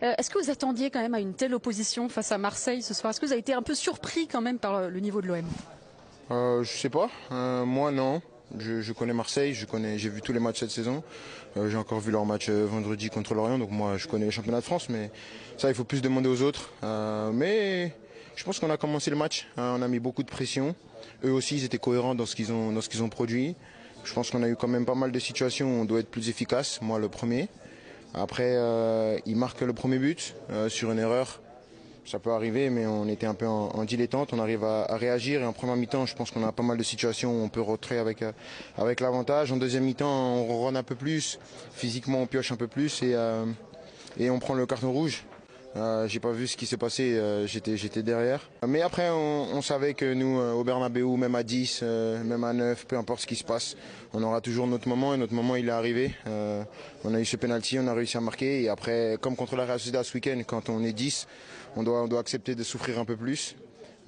Est-ce que vous attendiez quand même à une telle opposition face à Marseille ce soir? Est-ce que vous avez été un peu surpris quand même par le niveau de l'OM? Je sais pas. Moi, non. Je connais Marseille, j'ai vu tous les matchs cette saison. J'ai encore vu leur match vendredi contre Lorient, donc moi je connais le championnat de France, mais ça il faut plus demander aux autres. Mais je pense qu'on a commencé le match, hein, on a mis beaucoup de pression. Eux aussi ils étaient cohérents dans ce qu'ils ont produit. Je pense qu'on a eu quand même pas mal de situations où on doit être plus efficace, moi le premier. Après ils marquent le premier but sur une erreur. Ça peut arriver, mais on était un peu en dilettante. On arrive à réagir. Et en première mi-temps, je pense qu'on a pas mal de situations où on peut rentrer avec l'avantage. En deuxième mi-temps, on run un peu plus. Physiquement, on pioche un peu plus et on prend le carton rouge. J'ai pas vu ce qui s'est passé, j'étais derrière. Mais après, on savait que nous, au Bernabeu, même à 10, même à 9, peu importe ce qui se passe, on aura toujours notre moment et notre moment, il est arrivé. On a eu ce penalty, on a réussi à marquer. Et après, comme contre la Real Sociedad ce week-end, quand on est 10, on doit accepter de souffrir un peu plus.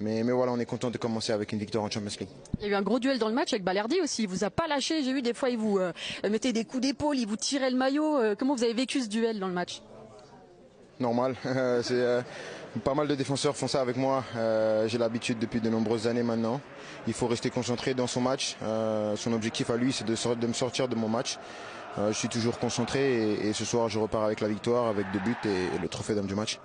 Mais voilà, on est content de commencer avec une victoire en Champions League. Il y a eu un gros duel dans le match avec Balerdi aussi. Il vous a pas lâché. J'ai vu des fois, il vous mettait des coups d'épaule, il vous tirait le maillot. Comment vous avez vécu ce duel dans le match? Normal. Pas mal de défenseurs font ça avec moi. J'ai l'habitude depuis de nombreuses années maintenant. Il faut rester concentré dans son match. Son objectif à lui, c'est de me sortir de mon match. Je suis toujours concentré et ce soir, je repars avec la victoire, avec 2 buts et le trophée d'homme du match.